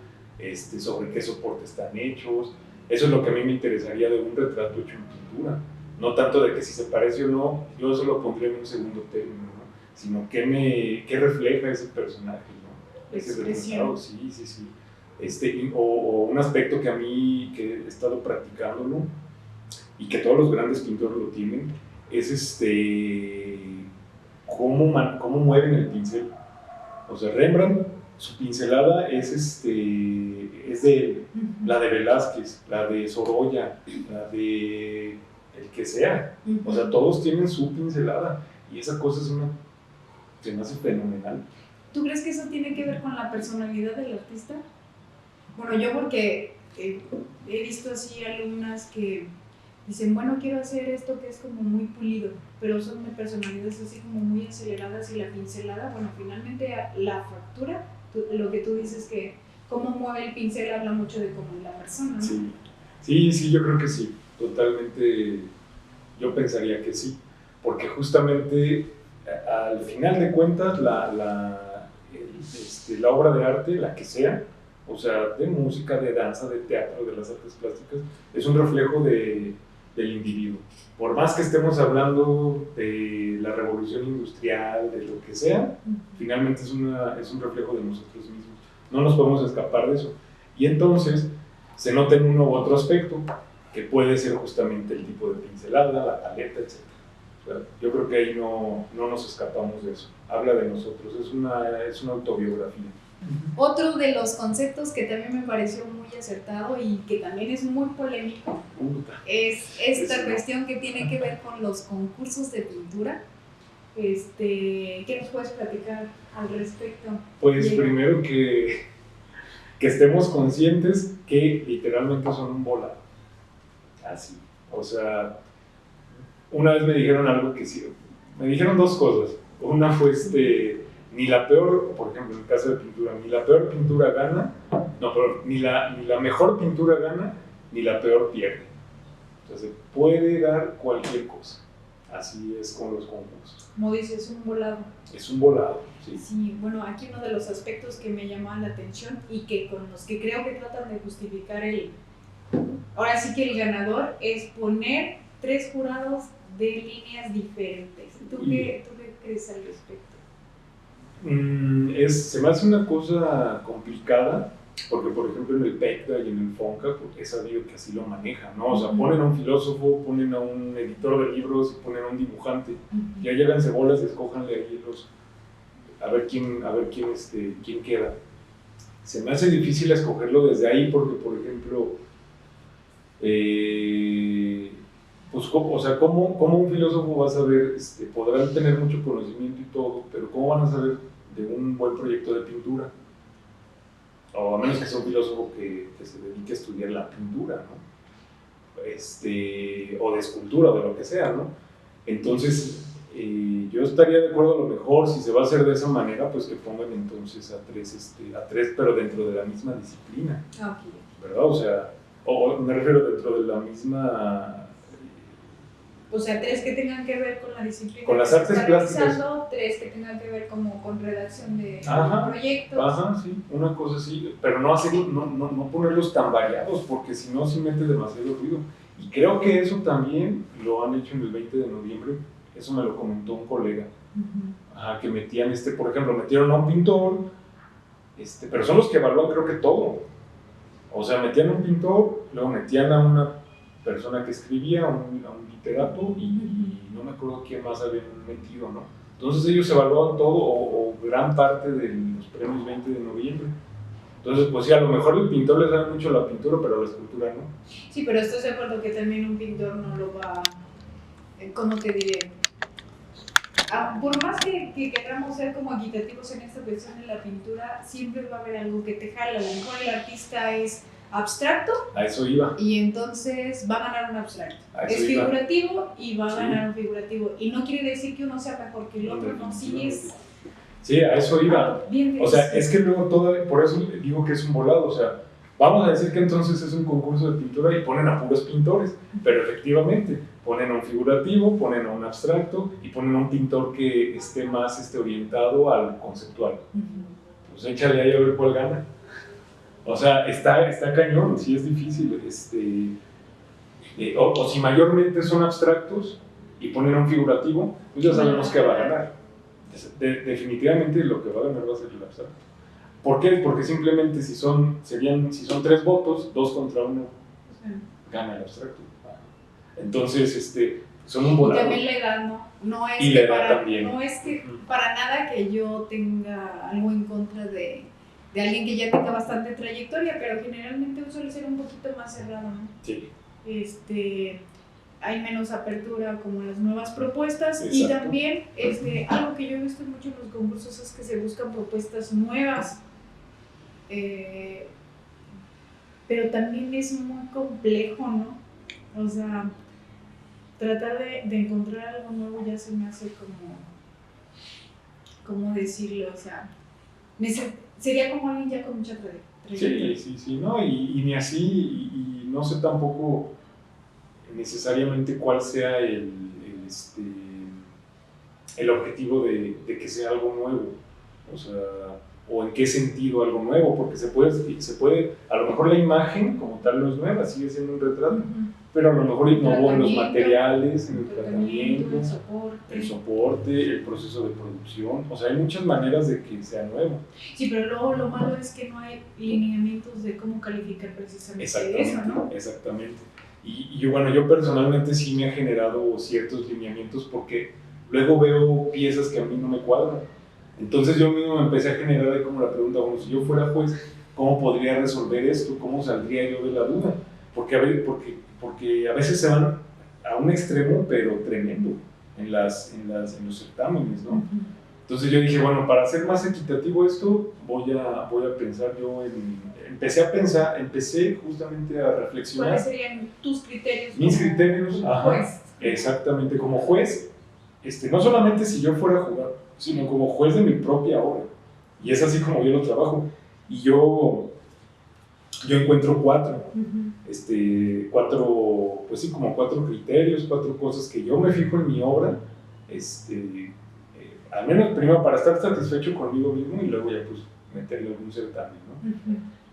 sobre qué soporte están hechos. Eso es lo que a mí me interesaría de un retrato hecho en pintura. No tanto de que si se parece o no, yo eso lo pondría en un segundo término, ¿no? Sino qué refleja ese personaje, ¿no? Ese retratado, sí. O un aspecto que a mí, que he estado practicándolo, y que todos los grandes pintores lo tienen, es cómo mueven el pincel. O sea, Rembrandt, su pincelada es de él, la de Velázquez, la de Sorolla, la de el que sea. O sea, todos tienen su pincelada y esa cosa se me hace fenomenal. ¿Tú crees que eso tiene que ver con la personalidad del artista? Bueno, yo porque he visto así alumnas que dicen, bueno, quiero hacer esto que es como muy pulido, pero son de personalidades así como muy aceleradas y la pincelada, bueno, finalmente la factura, lo que tú dices que cómo mueve el pincel habla mucho de cómo es la persona, ¿no? Sí, yo creo que sí, totalmente Yo pensaría que sí, porque justamente al final de cuentas la obra de arte, la que sea, o sea, de música, de danza, de teatro, de las artes plásticas, es un reflejo del individuo. Por más que estemos hablando de la revolución industrial, de lo que sea, finalmente es un reflejo de nosotros mismos. No nos podemos escapar de eso. Y entonces se nota en uno u otro aspecto, que puede ser justamente el tipo de pincelada, la paleta, etc. O sea, yo creo que ahí no nos escapamos de eso. Habla de nosotros, es una autobiografía. Otro de los conceptos que también me pareció muy acertado y que también es muy polémico es esta cuestión que tiene que ver con los concursos de pintura. ¿Qué nos puedes platicar al respecto? Pues primero que estemos conscientes que literalmente son un volado. Así. O sea, una vez me dijeron algo que sí. Me dijeron dos cosas. Una fue ni la peor, por ejemplo, en el caso de pintura, ni la peor pintura gana, no, pero ni la mejor pintura gana, ni la peor pierde. Entonces, puede dar cualquier cosa. Así es con los concursos. Como dices, es un volado. Es un volado, sí. Sí, bueno, aquí uno de los aspectos que me llamaban la atención y que con los que creo que tratan de justificar ahora sí que el ganador es poner 3 jurados de líneas diferentes. ¿Tú qué crees al respecto? Se me hace una cosa complicada, porque por ejemplo en el PECDA y en el FONCA he sabido que así lo manejan, ¿no? O sea, ponen a un filósofo, ponen a un editor de libros y ponen a un dibujante, ya llegan cebolas y escójanle ahí a ver quién queda. Se me hace difícil escogerlo desde ahí porque, por ejemplo, pues, o sea, ¿cómo un filósofo va a saber, podrán tener mucho conocimiento y todo, pero cómo van a saber de un buen proyecto de pintura? O a menos que sea un filósofo que se dedique a estudiar la pintura, ¿no? O de escultura o de lo que sea, ¿no? Entonces, yo estaría de acuerdo a lo mejor, si se va a hacer de esa manera, pues que pongan entonces a tres, pero dentro de la misma disciplina, ¿verdad? O sea, o me refiero dentro de la misma... O sea, 3 que tengan que ver con la disciplina. Con las artes plásticas. 3 que tengan que ver como con redacción de proyectos. Ajá, sí, una cosa así, pero no ponerlos tan variados, porque si no, sí mete demasiado ruido. Y creo que eso también lo han hecho en el 20 de noviembre, eso me lo comentó un colega, que metían, por ejemplo, metieron a un pintor, pero son los que evalúan creo que todo. O sea, metían a un pintor, luego metían a una persona que escribía, a un literato, y no me acuerdo quién más habían metido, ¿no? Entonces ellos evaluaban todo o gran parte de los premios 20 de noviembre. Entonces, pues sí, a lo mejor el pintor le sabe mucho la pintura, pero la escultura no. Sí, pero estoy de acuerdo que también un pintor no lo va, ¿cómo te diré? Por más que queramos ser como equitativos en esta cuestión de la pintura, siempre va a haber algo que te jala. A lo mejor el artista es abstracto. A eso iba. Y entonces va a ganar un abstracto. Es figurativo y va a ganar un figurativo. Y no quiere decir que uno sea mejor que el otro, no, sí es... Sí, a eso iba. O sea, es que luego por eso digo que es un volado, o sea, vamos a decir que entonces es un concurso de pintura y ponen a puros pintores, pero efectivamente ponen a un figurativo, ponen a un abstracto y ponen a un pintor que esté más orientado al conceptual. Pues échale ahí a ver cuál gana. O sea, está cañón, sí es difícil. O si mayormente son abstractos y ponen a un figurativo, pues ya sabemos que va a ganar. Definitivamente lo que va a ganar va a ser el abstracto. ¿Por qué? Porque simplemente si son 3 votos, 2 contra 1, gana el abstracto. Entonces, son un volado. Y también le dan, ¿no? No es que para nada que yo tenga algo en contra de alguien que ya tenga bastante trayectoria, pero generalmente suele ser un poquito más cerrado, ¿no? Sí. Hay menos apertura como las nuevas propuestas. Exacto. Y también algo que yo he visto mucho en los concursos es que se buscan propuestas nuevas, pero también es muy complejo, ¿no? O sea, tratar de encontrar algo nuevo ya se me hace ¿cómo decirlo? O sea, sería como alguien ya con mucha trayectoria. Sí, no, y ni así, y no sé tampoco necesariamente cuál sea el objetivo de que sea algo nuevo, o sea, o en qué sentido algo nuevo, porque se puede, a lo mejor la imagen como tal no es nueva, sigue siendo un retrato, pero a lo mejor innovó en los materiales, en el tratamiento, el soporte, el proceso de producción, o sea, hay muchas maneras de que sea nuevo. Sí, pero luego lo malo es que no hay lineamientos de cómo calificar precisamente eso, ¿no? Exactamente. Y bueno, yo personalmente sí me ha generado ciertos lineamientos porque luego veo piezas que a mí no me cuadran. Entonces yo mismo me empecé a generar ahí como la pregunta, bueno, si yo fuera juez, ¿cómo podría resolver esto? ¿Cómo saldría yo de la duda? Porque a veces se van a un extremo, pero tremendo, en los certámenes, ¿no? Entonces yo dije, bueno, para hacer más equitativo esto, voy a pensar yo empecé justamente a reflexionar. ¿Cuáles serían tus criterios? Mis criterios, como juez. Exactamente, como juez, no solamente si yo fuera a jugar, sino como juez de mi propia obra. Y es así como yo lo trabajo. Y yo encuentro cuatro, pues sí, como cuatro criterios, cuatro cosas que yo me fijo en mi obra, al menos primero para estar satisfecho conmigo mismo y luego ya pues meterle algún certamen, ¿no?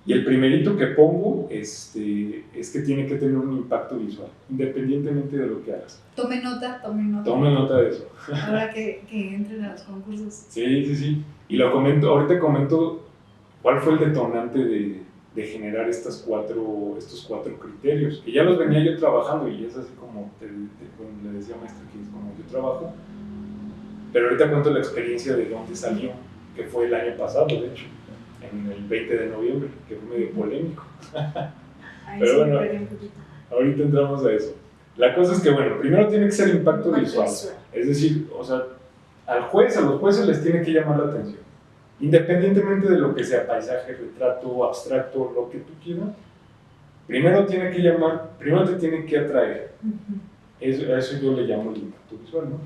Y el primerito que pongo es que tiene que tener un impacto visual, independientemente de lo que hagas. Tome nota. Tome nota de eso. Ahora que entren a los concursos. Sí. Y ahorita comento cuál fue el detonante de generar estos cuatro criterios, que ya los venía yo trabajando y es así como le decía maestra que es como yo trabajo, pero ahorita cuento la experiencia de dónde salió, que fue el año pasado, de hecho, en el 20 de noviembre, que fue medio polémico. Pero bueno, ahorita entramos a eso. La cosa es que, bueno, primero tiene que ser impacto visual, es decir, o sea, a los jueces les tiene que llamar la atención. Independientemente de lo que sea, paisaje, retrato, abstracto, lo que tú quieras, primero te tiene que atraer. A eso yo le llamo el impacto visual, ¿no?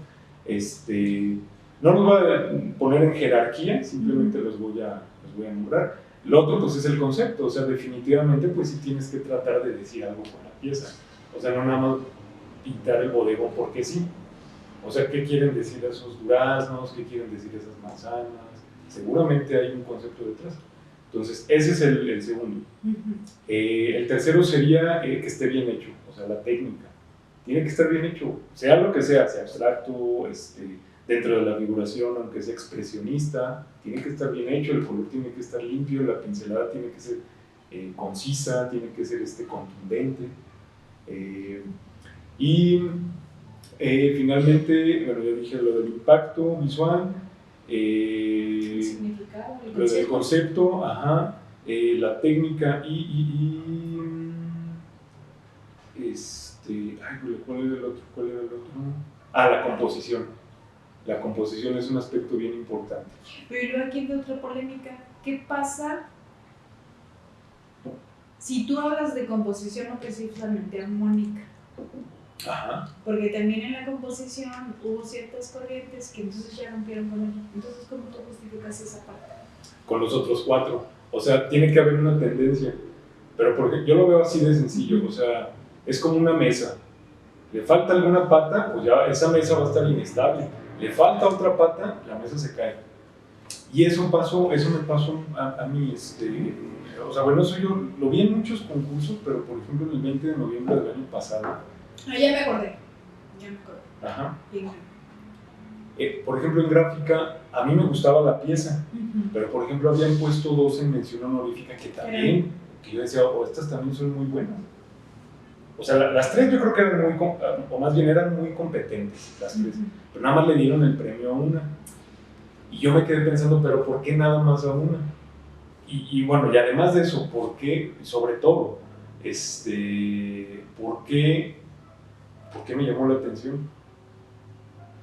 No los voy a poner en jerarquía, simplemente los voy a nombrar. Lo otro, pues, es el concepto, o sea, definitivamente, pues, sí tienes que tratar de decir algo con la pieza. O sea, no nada más pintar el bodegón porque sí. O sea, ¿qué quieren decir esos duraznos? ¿Qué quieren decir esas manzanas? Seguramente hay un concepto detrás. Entonces, ese es el segundo. El tercero sería que esté bien hecho, o sea, la técnica. Tiene que estar bien hecho, sea lo que sea abstracto, dentro de la figuración, aunque sea expresionista, tiene que estar bien hecho, el color tiene que estar limpio, la pincelada tiene que ser concisa, tiene que ser contundente. Finalmente, bueno, ya dije lo del impacto visual, lo del concepto, la técnica ¿cuál era el otro? La composición. La composición es un aspecto bien importante. Pero luego aquí hay otra polémica. ¿Qué pasa si tú hablas de composición no precisamente armónica? Porque también en la composición hubo ciertas corrientes que entonces ya rompieron con ella. Entonces, ¿cómo tú justificas esa parte? Con los otros cuatro. O sea, tiene que haber una tendencia. Pero porque yo lo veo así de sencillo. O sea, es como una mesa. Le falta alguna pata, pues ya esa mesa va a estar inestable. Le falta otra pata, la mesa se cae. Y eso me pasó a mí. O sea, bueno, eso yo lo vi en muchos concursos, pero por ejemplo en el 20 de noviembre del año pasado. Ya me acordé. Por ejemplo, en gráfica, a mí me gustaba la pieza, pero por ejemplo habían puesto 2 en mención honorífica que también, que yo decía, estas también son muy buenas. O sea, las 3 yo creo que eran o más bien eran muy competentes, las 3, pero nada más le dieron el premio a una. Y yo me quedé pensando, pero ¿por qué nada más a una? Y bueno, y además de eso, ¿por qué, sobre todo, ¿por qué me llamó la atención?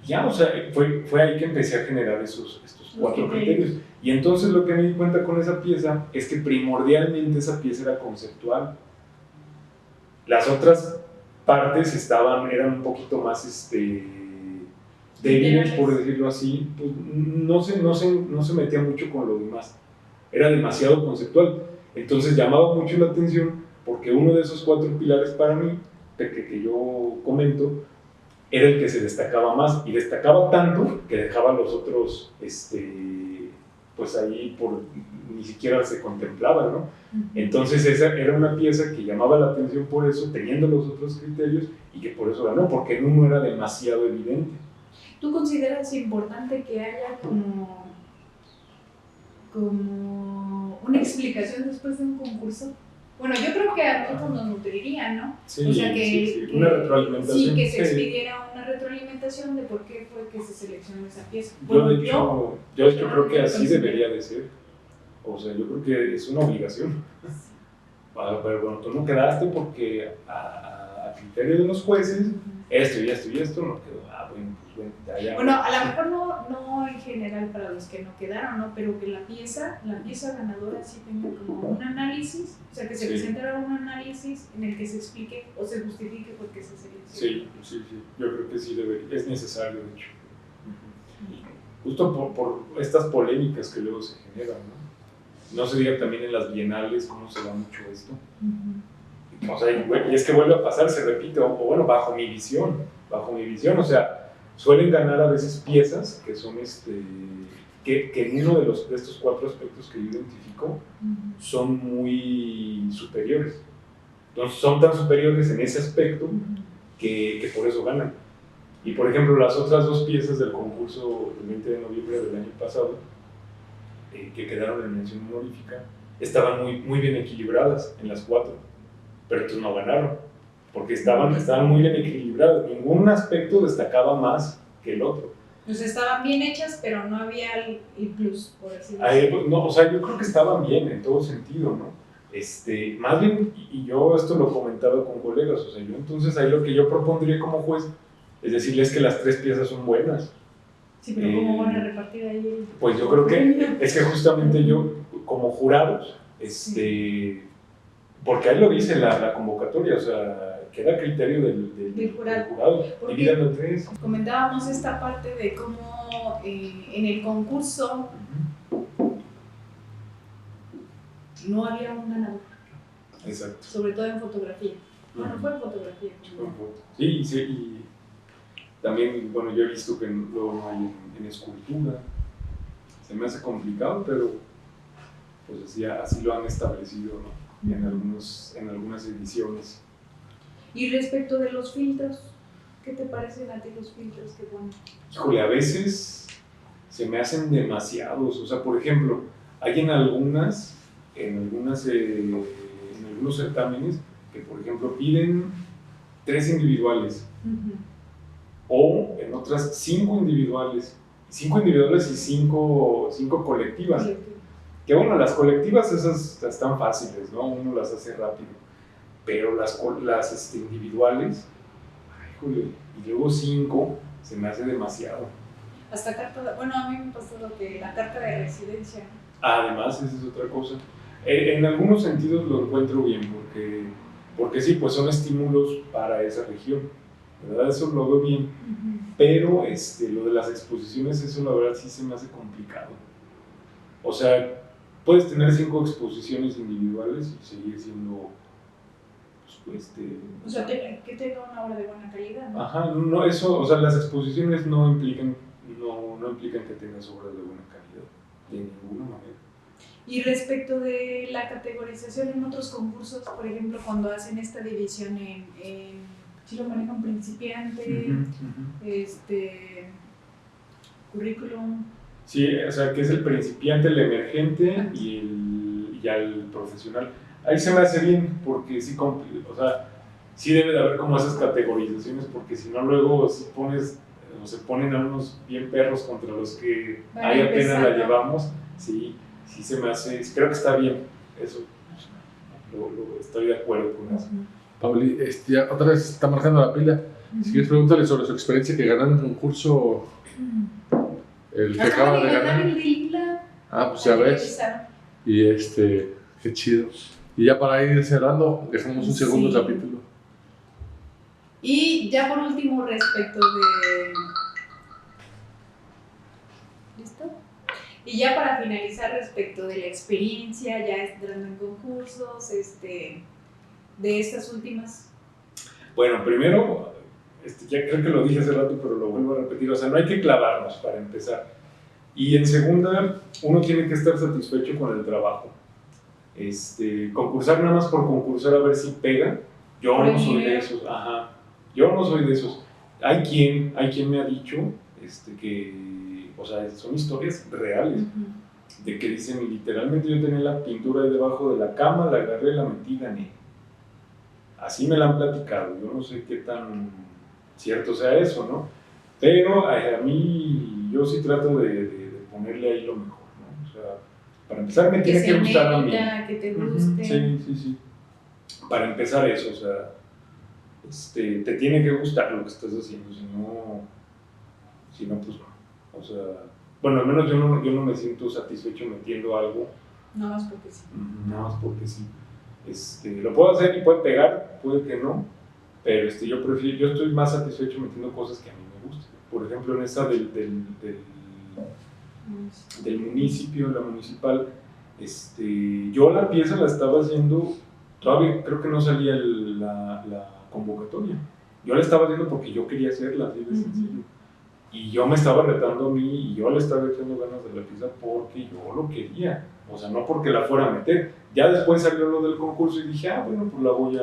Ya, o sea, fue ahí que empecé a generar estos 4 criterios. Y entonces lo que me di cuenta con esa pieza es que primordialmente esa pieza era conceptual. Las otras partes eran un poquito más débiles, por decirlo así, pues no se metía mucho con lo demás. Era demasiado conceptual. Entonces llamaba mucho la atención porque uno de esos 4 pilares para mí que yo comento era el que se destacaba más, y destacaba tanto que dejaba a los otros, pues ahí ni siquiera se contemplaban, ¿no? Entonces esa era una pieza que llamaba la atención por eso, teniendo los otros criterios, y que por eso ganó, porque en uno era demasiado evidente. ¿Tú consideras importante que haya como una explicación después de un concurso? Bueno, yo creo que a nosotros nos nutriría, ¿no? Sí, o sea, que una retroalimentación. Sí, que se expidiera una retroalimentación de por qué fue que se seleccionó esa pieza. Bueno, yo de hecho creo que así debería de ser. O sea, yo creo que es una obligación. Pero bueno, tú no quedaste porque a criterio de los jueces, esto y esto y esto no quedó. Bueno, a lo mejor no en general para los que no quedaron, ¿no? Pero que la pieza ganadora sí tenga como un análisis, o sea, que se presentara un análisis en el que se explique o se justifique por qué se seleccionó. Sí, yo creo que sí debería, es necesario, de hecho. Justo por estas polémicas que luego se generan, ¿no? No se diga también en las bienales cómo se da mucho esto. O sea, y es que vuelve a pasar, se repite, o bueno, bajo mi visión, o sea, suelen ganar a veces piezas que son que en uno de estos 4 aspectos que yo identifico son muy superiores. Entonces son tan superiores en ese aspecto que por eso ganan. Y por ejemplo, las otras 2 piezas del concurso del 20 de noviembre del año pasado, que quedaron en mención honorífica, estaban muy bien equilibradas en las 4, pero entonces no ganaron. Porque estaban muy bien equilibradas, ningún aspecto destacaba más que el otro. Pues estaban bien hechas, pero no había el plus, por así decirlo. No, o sea, yo creo que estaban bien en todo sentido, ¿no? Más bien, y yo esto lo he comentado con colegas, o sea, yo entonces ahí lo que yo propondría como juez es decirles que las 3 piezas son buenas. Sí, pero ¿cómo van a repartir ahí? Pues yo creo que es que justamente yo, como jurados, porque ahí lo dice la convocatoria, o sea, queda a criterio del jurado. Divídanlo en 3. Comentábamos esta parte de cómo en el concurso no había un ganador. Exacto. Sobre todo en fotografía. Bueno, fue en fotografía. Sí, y también, bueno, yo he visto que luego no hay en escultura. Se me hace complicado, pero pues así lo han establecido, ¿no? En algunas ediciones. Y respecto de los filtros, ¿qué te parecen a ti los filtros que ponen? Híjole, a veces se me hacen demasiados. O sea, por ejemplo, hay en algunos certámenes que, por ejemplo, piden 3 individuales. O en otras 5 individuales. 5 individuales y 5 colectivas. Sí. Que bueno, las colectivas esas están fáciles, ¿no? Uno las hace rápido. Pero las individuales, híjole, y luego 5, se me hace demasiado. Hasta a mí me pasó lo que la carta de residencia. Además, esa es otra cosa. En algunos sentidos lo encuentro bien, porque sí, pues son estímulos para esa región, ¿verdad? Eso lo veo bien. Pero lo de las exposiciones, eso la verdad sí se me hace complicado. O sea, puedes tener 5 exposiciones individuales y seguir siendo... O sea, que tenga una obra de buena calidad, ¿no? Ajá, no, eso, o sea, las exposiciones no implican que tengas obras de buena calidad, de ninguna manera. Y respecto de la categorización en otros concursos, por ejemplo, cuando hacen esta división si lo manejan principiante, currículum. Sí, o sea, que es el principiante, el emergente y el profesional. Ahí se me hace bien, porque sí, o sea, sí debe de haber como esas categorizaciones, porque si no luego se ponen a unos bien perros contra los que ahí apenas la llevamos, sí se me hace, creo que está bien, eso, estoy de acuerdo con eso. Pauli, ya otra vez está marcando la pila. Si quieres, pregúntale sobre su experiencia que ganó en un concurso, el que acaba de ganar. Pues ya ves. Y qué chido. Y ya para ir cerrando, dejamos un segundo capítulo. Y ya por último, respecto de... ¿Listo? Y ya para finalizar, respecto de la experiencia, ya entrando en concursos, de estas últimas. Bueno, primero, ya creo que lo dije hace rato, pero lo vuelvo a repetir, o sea, no hay que clavarnos para empezar. Y en segunda, uno tiene que estar satisfecho con el trabajo. Concursar nada más por concursar a ver si pega, yo no soy de esos, yo no soy de esos. Hay quien me ha dicho que, o sea, son historias reales, de que dicen literalmente yo tenía la pintura ahí debajo de la cama, la agarré, la metí, gané. Así me la han platicado, yo no sé qué tan cierto sea eso, ¿no? Pero a mí, yo sí trato de ponerle ahí lo mejor, ¿no? O sea, para empezar me tiene que gustar a mí. Que te guste. Sí. Para empezar eso, o sea, te tiene que gustar lo que estás haciendo, si no, pues no. O sea, bueno, al menos yo no me siento satisfecho metiendo algo. Nada más porque sí. Nada más porque sí. Lo puedo hacer y puede pegar, puede que no, pero yo estoy más satisfecho metiendo cosas que a mí me gustan. Por ejemplo, en esa del municipio, la municipal, yo la pieza la estaba haciendo, todavía creo que no salía la convocatoria. Yo la estaba haciendo porque yo quería hacerla, así de sencillo. Y yo me estaba retando a mí y yo le estaba echando ganas de la pieza porque yo lo quería. O sea, no porque la fuera a meter. Ya después salió lo del concurso y dije, bueno, pues la voy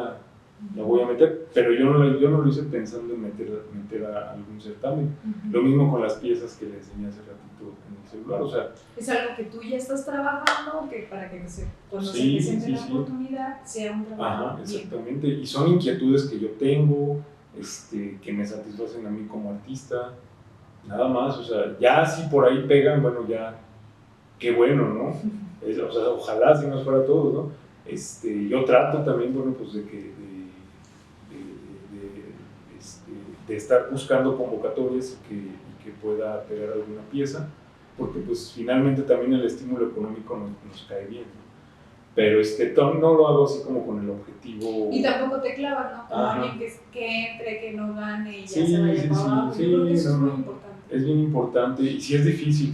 a meter. Pero yo no lo hice pensando en meter a algún certamen. Lo mismo con las piezas que le enseñé hace ratito en el celular. O sea, es algo que tú ya estás trabajando, que para que cuando se presente la oportunidad sea un trabajo. Exactamente. Y son inquietudes que yo tengo, que me satisfacen a mí como artista. Nada más, o sea, ya si por ahí pegan, bueno, ya, qué bueno, ¿no? O sea, ojalá si nos fuera todo, ¿no? Yo trato también, bueno, pues de estar buscando convocatorias y que pueda pegar alguna pieza, porque pues finalmente también el estímulo económico nos cae bien, ¿no? Pero no lo hago así como con el objetivo. Y tampoco te clavas, ¿no? Como alguien que entre, que no gane y ya se vaya para abajo. Yo creo que eso es muy importante. Es bien importante y sí es difícil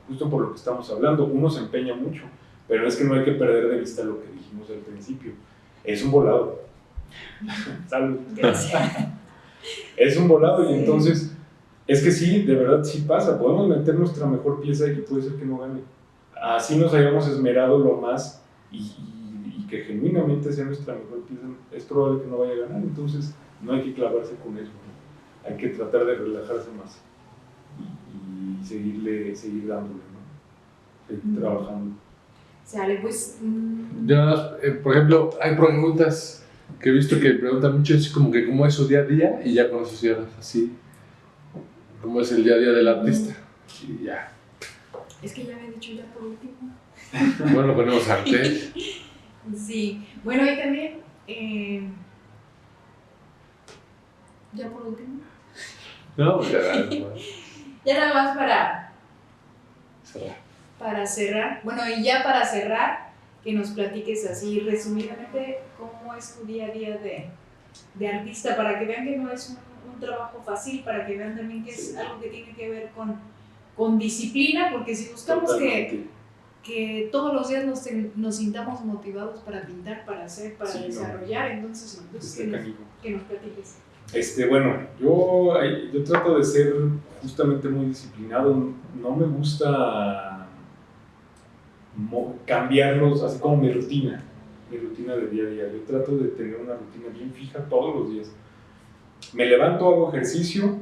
justo por lo que estamos hablando. Uno se empeña mucho, pero es que no hay que perder de vista lo que dijimos al principio. Es un volado. Salud. Gracias. Es un volado y entonces, es que sí, de verdad sí pasa. Podemos meter nuestra mejor pieza y puede ser que no gane. Así nos hayamos esmerado lo más y que genuinamente sea nuestra mejor pieza, es probable que no vaya a ganar. Entonces, no hay que clavarse con eso, ¿no? Hay que tratar de relajarse más. Y seguir dándole, ¿no? Seguir trabajando. Sale, pues. Por ejemplo, hay preguntas que he visto que preguntan mucho, así como que cómo es su día a día, y ya con eso cierras así. ¿Cómo es el día a día del artista? Y ya. Es que ya había dicho ya por último. Bueno, ponemos arte. Sí. Bueno, y también. Ya por último. No, ya. Ya nada más para cerrar. Bueno, y ya para cerrar, que nos platiques así resumidamente cómo es tu día a día de artista, para que vean que no es un trabajo fácil, para que vean también que es algo que tiene que ver con disciplina, porque si buscamos que todos los días nos sintamos motivados para pintar, para hacer, para desarrollar, entonces que nos platiques. Bueno, yo trato de ser justamente muy disciplinado. No me gusta cambiarlos, así como mi rutina de día a día. Yo trato de tener una rutina bien fija todos los días. Me levanto, hago ejercicio,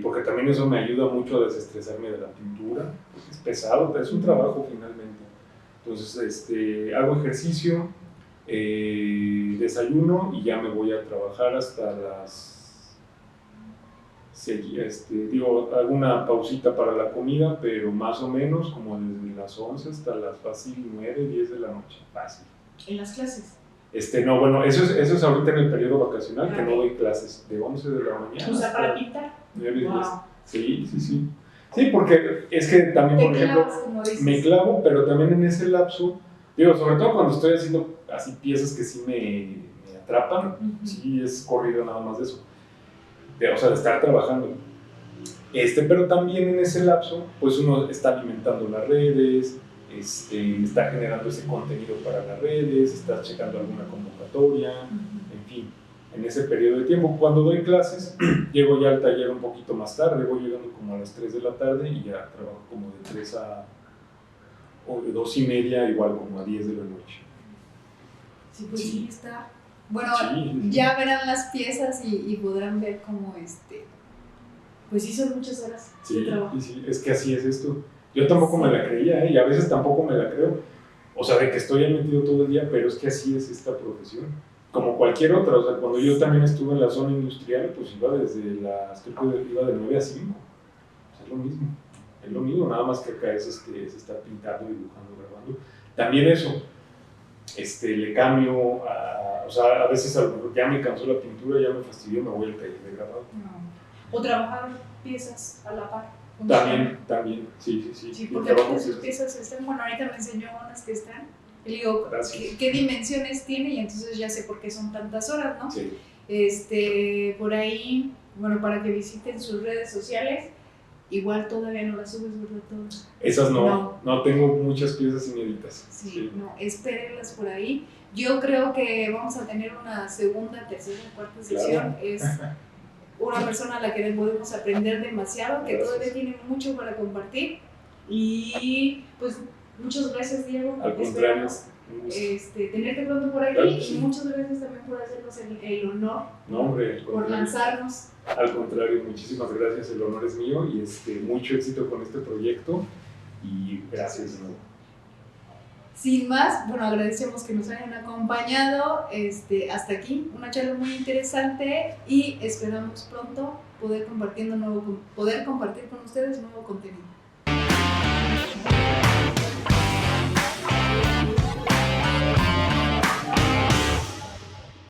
porque también eso me ayuda mucho a desestresarme de la pintura, porque es pesado, es un trabajo finalmente. Entonces, hago ejercicio, desayuno y ya me voy a trabajar hasta hago una pausita para la comida, pero más o menos como desde las 11 hasta las fácil 9, 10 de la noche, fácil. ¿En las clases? No, bueno, eso es ahorita en el periodo vacacional, que no doy clases, de 11 de la mañana. O sea, para pintar. 9, 10. Sí. Sí, porque es que también, por ejemplo, me clavo, pero también en ese lapso, sobre todo cuando estoy haciendo así piezas que sí me atrapan, sí es corrido nada más de eso. O sea, de estar trabajando. Pero también en ese lapso, pues uno está alimentando las redes, está generando ese contenido para las redes, está checando alguna convocatoria, en fin. en ese periodo de tiempo. Cuando doy clases, llego ya al taller un poquito más tarde, voy llegando como a las 3 de la tarde y ya trabajo como de 3 o de 2:30, igual como a 10 de la noche. Sí, pues sí está. Bueno, Sí. ya verán las piezas y podrán ver cómo pues sí son muchas horas de trabajo. Sí, es que así es esto. Yo tampoco me la creía, y a veces tampoco me la creo. O sea, de que estoy ahí metido todo el día, pero es que así es esta profesión. Como cualquier otra, o sea, cuando yo también estuve en la zona industrial, pues iba creo que iba de 9 a 5. O sea, es lo mismo, nada más que acá es estar pintando, dibujando, grabando. También eso, le cambio, o sea, a veces ya me cansó la pintura, ya me fastidió, me voy al taller de grabado. O trabajar piezas a la par. También, sí. Sí, porque ahorita sus piezas están, bueno, ahorita me enseñó unas que están, y le digo, ¿qué dimensiones tiene? Y entonces ya sé por qué son tantas horas, ¿no? Sí. Por ahí, bueno, para que visiten sus redes sociales, igual todavía no las subes, ¿verdad? Todas. Esas no tengo muchas piezas inéditas. Sí, no, espérenlas por ahí. Yo creo que vamos a tener una segunda, tercera, cuarta sesión. Claro. Es una persona a la que le podemos aprender demasiado, que todavía tiene mucho para compartir. Y pues muchas gracias, Diego. Al contrario. Tenerte pronto por aquí, claro, y muchas gracias también por hacernos el honor. No, hombre, por lanzarnos. Al contrario, muchísimas gracias, el honor es mío y mucho éxito con este proyecto y gracias de nuevo. Sin más, bueno, agradecemos que nos hayan acompañado hasta aquí, una charla muy interesante y esperamos pronto poder compartir con ustedes nuevo contenido.